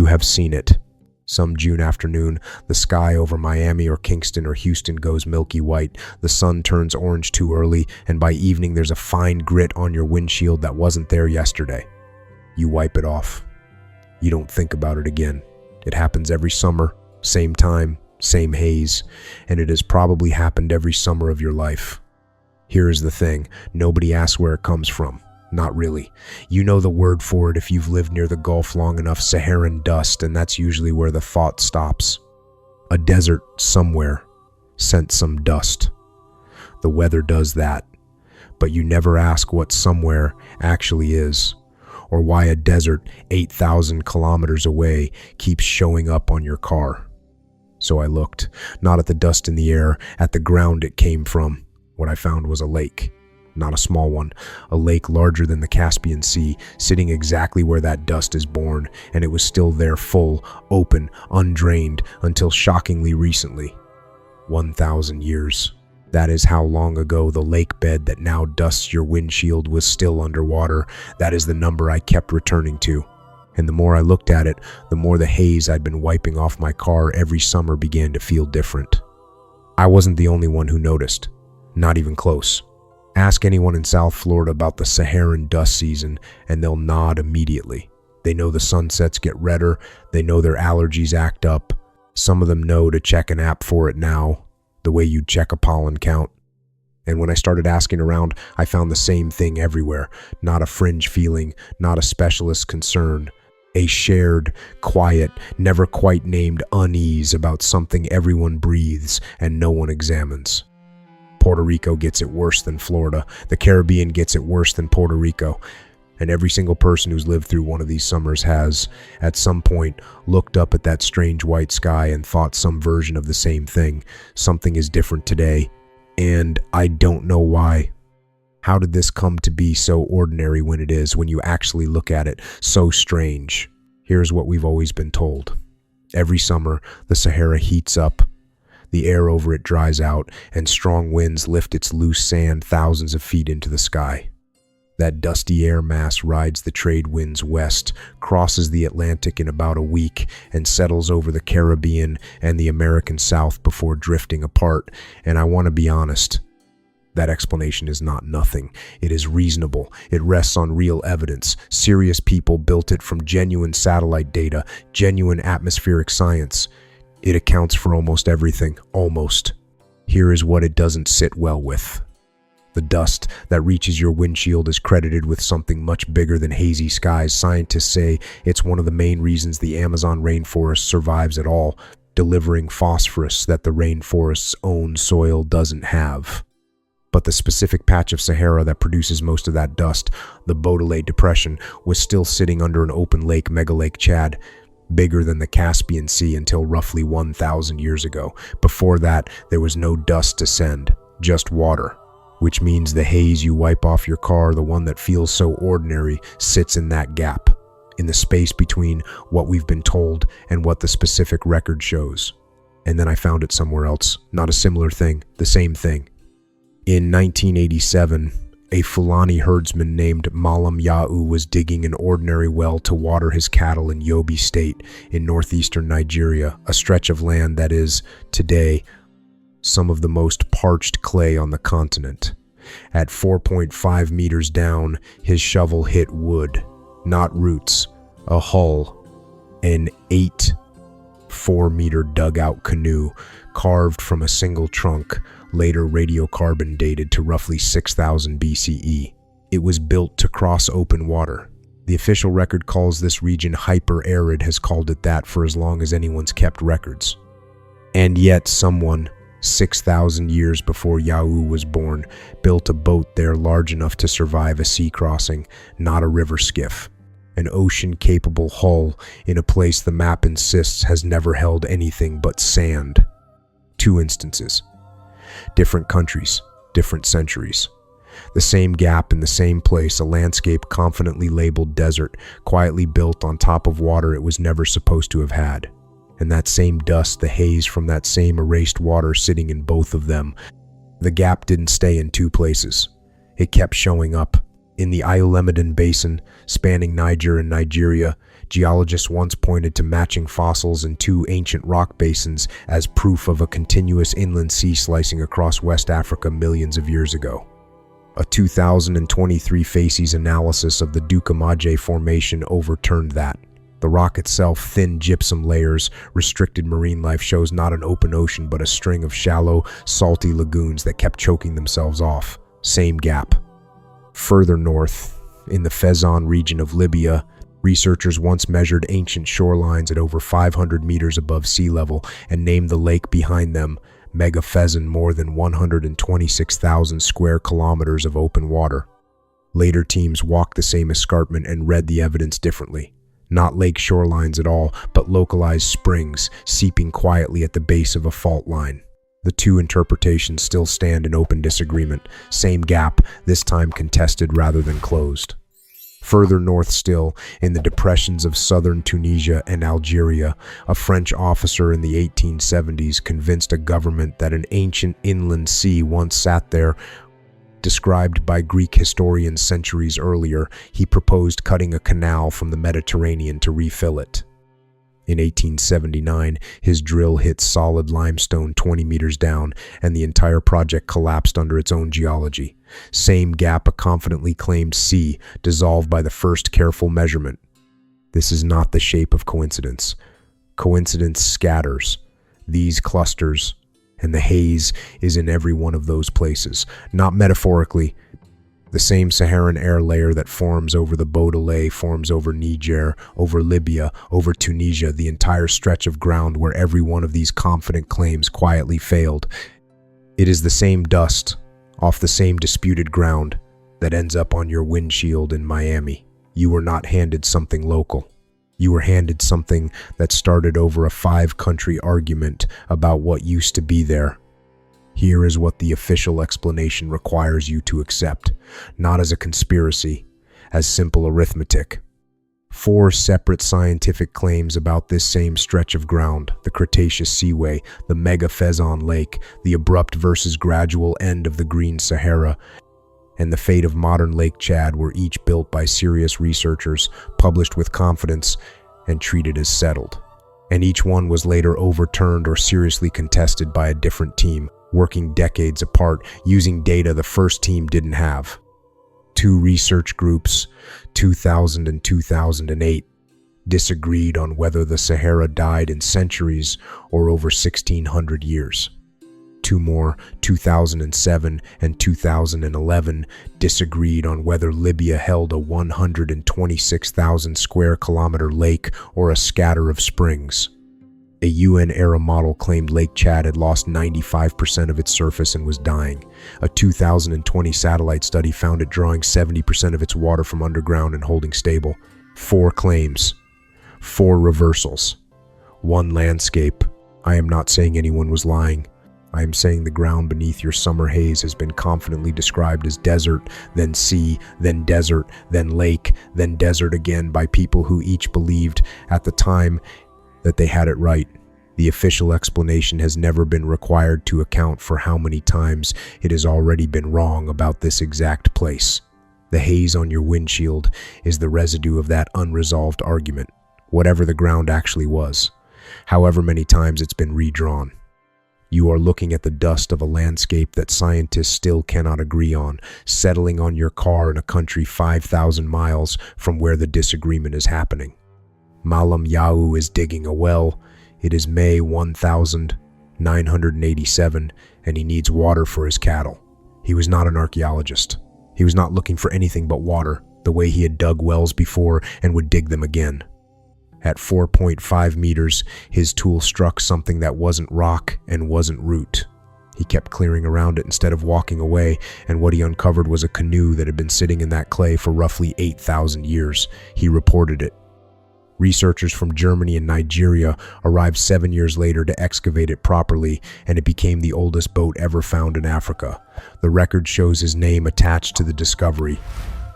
You have seen it. Some June afternoon, the sky over Miami or Kingston or Houston goes milky white, the sun turns orange too early, and by evening there's a fine grit on your windshield that wasn't there yesterday. You wipe it off. You don't think about it again. It happens every summer, same time, same haze, and it has probably happened every summer of your life. Here is the thing, nobody asks where it comes from. Not really. You know the word for it if you've lived near the Gulf long enough, Saharan dust, and that's usually where the thought stops. A desert somewhere sent some dust. The weather does that, but you never ask what somewhere actually is, or why a desert 8,000 kilometers away keeps showing up on your car. So I looked, not at the dust in the air, at the ground it came from. What I found was a lake. Not a small one, a lake larger than the Caspian Sea, sitting exactly where that dust is born, and it was still there full, open, undrained, until shockingly recently. 1,000 years. That is how long ago the lake bed that now dusts your windshield was still underwater. That is the number I kept returning to. And the more I looked at it, the more the haze I'd been wiping off my car every summer began to feel different. I wasn't the only one who noticed. Not even close. Ask anyone in South Florida about the Saharan dust season, and they'll nod immediately. They know the sunsets get redder, they know their allergies act up. Some of them know to check an app for it now, the way you'd check a pollen count. And when I started asking around, I found the same thing everywhere. Not a fringe feeling, not a specialist concern. A shared, quiet, never quite named unease about something everyone breathes and no one examines. Puerto Rico gets it worse than Florida. The Caribbean gets it worse than Puerto Rico. And every single person who's lived through one of these summers has, at some point, looked up at that strange white sky and thought some version of the same thing. Something is different today, and I don't know why. How did this come to be so ordinary when it is, when you actually look at it, so strange? Here's what we've always been told. Every summer, the Sahara heats up. The air over it dries out, and strong winds lift its loose sand thousands of feet into the sky. That dusty air mass rides the trade winds west, crosses the Atlantic in about a week, and settles over the Caribbean and the American South before drifting apart. And I want to be honest, that explanation is not nothing. It is reasonable. It rests on real evidence. Serious people built it from genuine satellite data, genuine atmospheric science. It accounts for almost everything, almost. Here is what it doesn't sit well with. The dust that reaches your windshield is credited with something much bigger than hazy skies. Scientists say it's one of the main reasons the Amazon rainforest survives at all, delivering phosphorus that the rainforest's own soil doesn't have. But the specific patch of Sahara that produces most of that dust, the Baudelaire Depression, was still sitting under an open lake, Megalake Chad, bigger than the Caspian Sea until roughly 1,000 years ago. Before that, there was no dust to send, just water, which means the haze you wipe off your car, the one that feels so ordinary, sits in that gap, in the space between what we've been told and what the specific record shows. And then I found it somewhere else, not a similar thing, the same thing. In 1987, a Fulani herdsman named Malam Ya'u was digging an ordinary well to water his cattle in Yobe State in northeastern Nigeria, a stretch of land that is, today, some of the most parched clay on the continent. At 4.5 meters down, his shovel hit wood, not roots, a hull, an 4-meter dugout canoe carved from a single trunk, later radiocarbon dated to roughly 6,000 BCE. It was built to cross open water. The official record calls this region hyper-arid, has called it that for as long as anyone's kept records. And yet someone, 6,000 years before Ya'u was born, built a boat there large enough to survive a sea crossing, not a river skiff. An ocean-capable hull in a place the map insists has never held anything but sand. 2 instances. Different countries, different centuries. The same gap in the same place, a landscape confidently labeled desert, quietly built on top of water it was never supposed to have had. And that same dust, the haze from that same erased water sitting in both of them. The gap didn't stay in 2 places. It kept showing up. In the Iolemidan Basin, spanning Niger and Nigeria, Geologists once pointed to matching fossils in two ancient rock basins as proof of a continuous inland sea slicing across West Africa millions of years ago. A 2023 facies analysis of the Ducamaje Formation overturned that. The rock itself, thin gypsum layers, restricted marine life, shows not an open ocean but a string of shallow, salty lagoons that kept choking themselves off. Same gap. Further north, in the Fezzan region of Libya, researchers once measured ancient shorelines at over 500 meters above sea level and named the lake behind them Mega Fezzan, more than 126,000 square kilometers of open water. Later teams walked the same escarpment and read the evidence differently. Not lake shorelines at all, but localized springs seeping quietly at the base of a fault line. The two interpretations still stand in open disagreement. Same gap, this time contested rather than closed. Further north still, in the depressions of southern Tunisia and Algeria, a French officer in the 1870s convinced a government that an ancient inland sea once sat there. Described by Greek historians centuries earlier, he proposed cutting a canal from the Mediterranean to refill it. In 1879, his drill hit solid limestone 20 meters down, and the entire project collapsed under its own geology. Same gap, a confidently claimed sea, dissolved by the first careful measurement. This is not the shape of coincidence. Coincidence scatters. These clusters, and the haze is in every one of those places. Not metaphorically. The same Saharan air layer that forms over the Baudelaire forms over Niger, over Libya, over Tunisia, the entire stretch of ground where every one of these confident claims quietly failed. It is the same dust, off the same disputed ground, that ends up on your windshield in Miami. You were not handed something local. You were handed something that started over a 5-country argument about what used to be there. Here is what the official explanation requires you to accept, not as a conspiracy, as simple arithmetic. 4 separate scientific claims about this same stretch of ground: the Cretaceous Seaway, the Mega Fezzan Lake, the abrupt versus gradual end of the Green Sahara, and the fate of modern Lake Chad, were each built by serious researchers, published with confidence, and treated as settled. And each one was later overturned or seriously contested by a different team, working decades apart, using data the first team didn't have. 2 research groups, 2000 and 2008, disagreed on whether the Sahara died in centuries or over 1,600 years. 2 more, 2007 and 2011, disagreed on whether Libya held a 126,000 square kilometer lake or a scatter of springs. A UN-era model claimed Lake Chad had lost 95% of its surface and was dying. A 2020 satellite study found it drawing 70% of its water from underground and holding stable. 4 claims. 4 reversals. 1 landscape. I am not saying anyone was lying. I am saying the ground beneath your summer haze has been confidently described as desert, then sea, then desert, then lake, then desert again by people who each believed at the time that they had it right. The official explanation has never been required to account for how many times it has already been wrong about this exact place. The haze on your windshield is the residue of that unresolved argument, whatever the ground actually was, however many times it's been redrawn. You are looking at the dust of a landscape that scientists still cannot agree on, settling on your car in a country 5,000 miles from where the disagreement is happening. Malam Yau is digging a well. It is May 1987, and he needs water for his cattle. He was not an archaeologist. He was not looking for anything but water, the way he had dug wells before and would dig them again. At 4.5 meters, his tool struck something that wasn't rock and wasn't root. He kept clearing around it instead of walking away, and what he uncovered was a canoe that had been sitting in that clay for roughly 8,000 years. He reported it. Researchers from Germany and Nigeria arrived 7 years later to excavate it properly, and it became the oldest boat ever found in Africa. The record shows his name attached to the discovery.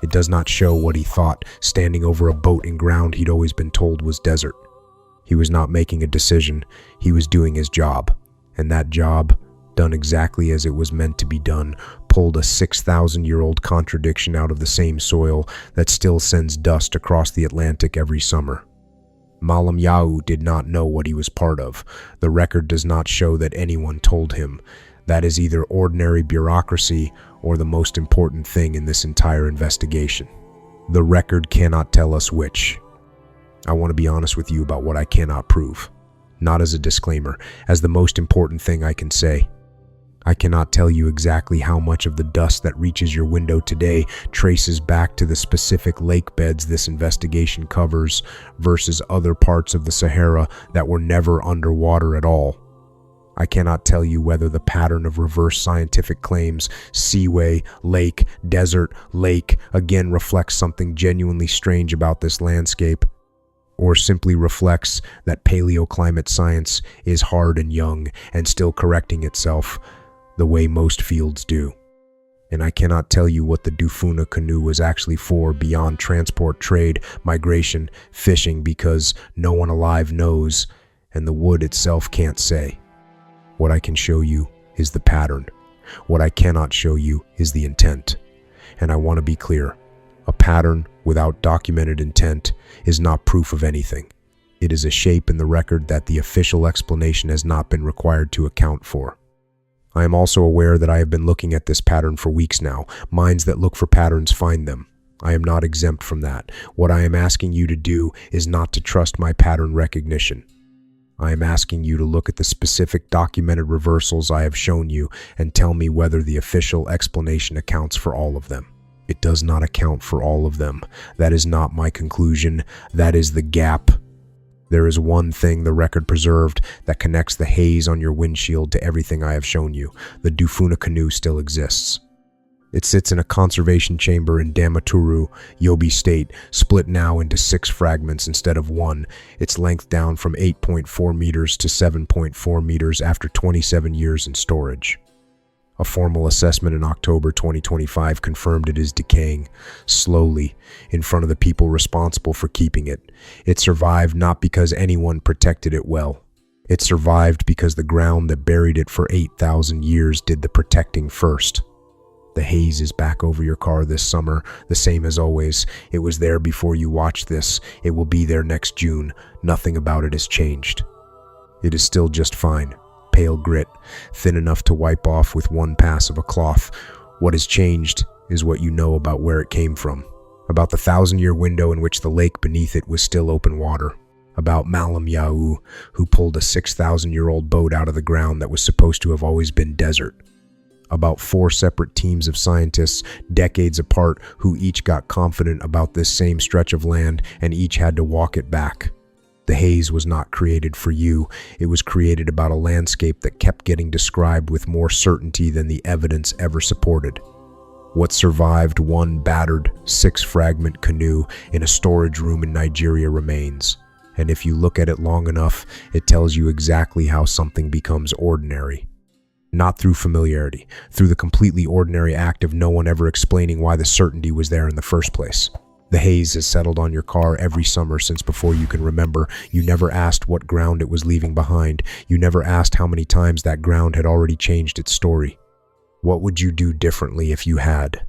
It does not show what he thought, standing over a boat in ground he'd always been told was desert. He was not making a decision, he was doing his job. And that job, done exactly as it was meant to be done, pulled a 6,000-year-old contradiction out of the same soil that still sends dust across the Atlantic every summer. Malam Yau did not know what he was part of. The record does not show that anyone told him. That is either ordinary bureaucracy or the most important thing in this entire investigation. The record cannot tell us which. I want to be honest with you about what I cannot prove. Not as a disclaimer, as the most important thing I can say. I cannot tell you exactly how much of the dust that reaches your window today traces back to the specific lake beds this investigation covers versus other parts of the Sahara that were never underwater at all. I cannot tell you whether the pattern of reverse scientific claims, seaway, lake, desert, lake, again reflects something genuinely strange about this landscape, or simply reflects that paleoclimate science is hard and young and still correcting itself the way most fields do. And I cannot tell you what the Dufuna canoe was actually for beyond transport, trade, migration, fishing, because no one alive knows, and the wood itself can't say. What I can show you is the pattern. What I cannot show you is the intent. And I want to be clear. A pattern without documented intent is not proof of anything. It is a shape in the record that the official explanation has not been required to account for. I am also aware that I have been looking at this pattern for weeks now. Minds that look for patterns find them. I am not exempt from that. What I am asking you to do is not to trust my pattern recognition. I am asking you to look at the specific documented reversals I have shown you and tell me whether the official explanation accounts for all of them. It does not account for all of them. That is not my conclusion. That is the gap. There is one thing the record preserved that connects the haze on your windshield to everything I have shown you. The Dufuna canoe still exists. It sits in a conservation chamber in Damaturu, Yobe State, split now into 6 fragments instead of 1, its length down from 8.4 meters to 7.4 meters after 27 years in storage. A formal assessment in October 2025 confirmed it is decaying, slowly, in front of the people responsible for keeping it. It survived not because anyone protected it well. It survived because the ground that buried it for 8,000 years did the protecting first. The haze is back over your car this summer, the same as always. It was there before you watched this. It will be there next June. Nothing about it has changed. It is still just fine. Pale grit, thin enough to wipe off with one pass of a cloth. What has changed is what you know about where it came from. About the 1,000-year window in which the lake beneath it was still open water. About Malam Yau, who pulled a 6,000-year-old boat out of the ground that was supposed to have always been desert. About 4 separate teams of scientists, decades apart, who each got confident about this same stretch of land and each had to walk it back. The haze was not created for you. It was created about a landscape that kept getting described with more certainty than the evidence ever supported. What survived one battered, 6-fragment canoe in a storage room in Nigeria remains. And if you look at it long enough, it tells you exactly how something becomes ordinary. Not through familiarity, through the completely ordinary act of no one ever explaining why the certainty was there in the first place. The haze has settled on your car every summer since before you can remember. You never asked what ground it was leaving behind. You never asked how many times that ground had already changed its story. What would you do differently if you had?